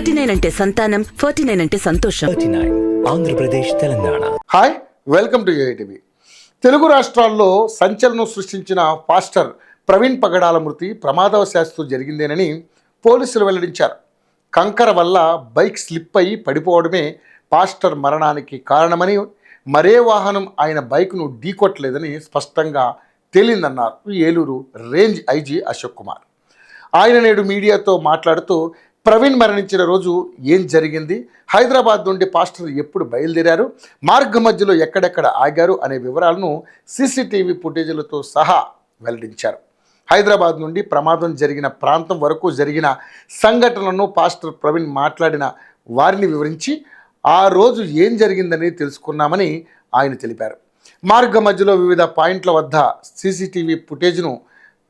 39 అంటే సంతానం, 49 అంటే సంతోషం. 39 Andhra Pradesh Telangana. Hi, welcome to ఏఐటీవీ. Telugu రాష్ట్రాల్లో సంచలనం సృష్టించిన పాస్టర్ ప్రవీణ్ పగడాల మృతి ప్రమాదవశాత్తు జరిగిందేనని పోలీసులు వెల్లడించారు. కంకర వల్ల బైక్ స్లిప్ అయి పడిపోవడమే పాస్టర్ మరణానికి కారణమని, మరే వాహనం ఆయన బైక్ను ఢీకొట్టలేదని స్పష్టంగా తేలిందన్నారు ఏలూరు రేంజ్ ఐజీ అశోక్ కుమార్. ఆయన నేడు మీడియాతో మాట్లాడుతూ ప్రవీణ్ మరణించిన రోజు ఏం జరిగింది, హైదరాబాద్ నుండి పాస్టర్ ఎప్పుడు బయలుదేరారు, మార్గ మధ్యలో ఎక్కడెక్కడ ఆగారు అనే వివరాలను సీసీటీవీ ఫుటేజీలతో సహా వెల్లడించారు. హైదరాబాద్ నుండి ప్రమాదం జరిగిన ప్రాంతం వరకు జరిగిన సంఘటనలను పాస్టర్ ప్రవీణ్ మాట్లాడిన వారిని వివరించి ఆ రోజు ఏం జరిగిందని తెలుసుకున్నామని ఆయన తెలిపారు. మార్గ మధ్యలో వివిధ పాయింట్ల వద్ద సీసీటీవీ ఫుటేజ్ను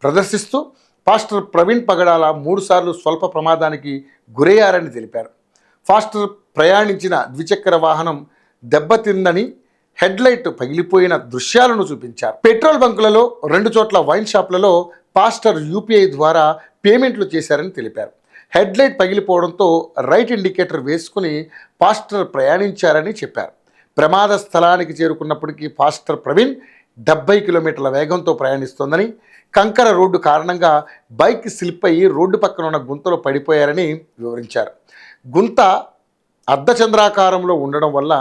ప్రదర్శిస్తూ పాస్టర్ ప్రవీణ్ పగడాల 3 సార్లు స్వల్ప ప్రమాదానికి గురయ్యారని తెలిపారు. పాస్టర్ ప్రయాణించిన ద్విచక్ర వాహనం దెబ్బతిందని, హెడ్లైట్ పగిలిపోయిన దృశ్యాలను చూపించారు. పెట్రోల్ బంకులలో 2 చోట్ల వైన్ షాప్లలో పాస్టర్ యూపీఐ ద్వారా పేమెంట్లు చేశారని తెలిపారు. హెడ్లైట్ పగిలిపోవడంతో రైట్ ఇండికేటర్ వేసుకుని పాస్టర్ ప్రయాణించారని చెప్పారు. ప్రమాద స్థలానికి చేరుకున్నప్పటికీ పాస్టర్ ప్రవీణ్ 70 కిలోమీటర్ల వేగంతో ప్రయాణిస్తోందని, కంకర రోడ్డు కారణంగా బైక్ స్లిప్ అయ్యి రోడ్డు పక్కన ఉన్న గుంతలో పడిపోయారని వివరించారు. గుంత అర్ధచంద్రాకారంలో ఉండడం వల్ల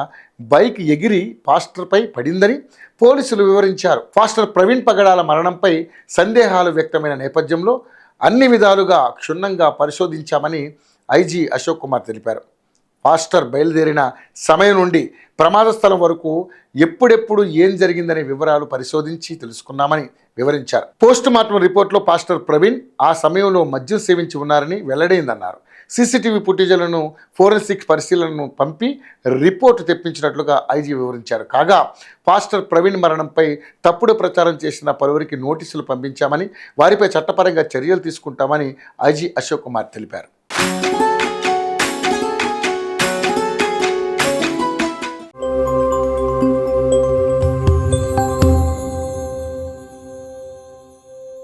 బైక్ ఎగిరి పాస్టర్పై పడిందని పోలీసులు వివరించారు. పాస్టర్ ప్రవీణ్ పగడాల మరణంపై సందేహాలు వ్యక్తమైన నేపథ్యంలో అన్ని విధాలుగా క్షుణ్ణంగా పరిశోధించామని ఐజీ అశోక్ కుమార్ తెలిపారు. పాస్టర్ బయలుదేరిన సమయం నుండి ప్రమాద స్థలం వరకు ఎప్పుడెప్పుడు ఏం జరిగిందనే వివరాలు పరిశోధించి తెలుసుకున్నామని వివరించారు. పోస్ట్ మార్టం రిపోర్ట్లో పాస్టర్ ప్రవీణ్ ఆ సమయంలో మద్యం సేవించి ఉన్నారని వెల్లడైందన్నారు. సీసీటీవీ ఫుటేజీలను ఫోరెన్సిక్ పరిశీలనను పంపి రిపోర్టు తెప్పించినట్లుగా ఐజీ వివరించారు. కాగా పాస్టర్ ప్రవీణ్ మరణంపై తప్పుడు ప్రచారం చేసిన పలువురికి నోటీసులు పంపించామని, వారిపై చట్టపరంగా చర్యలు తీసుకుంటామని ఐజీ అశోక్ కుమార్ తెలిపారు.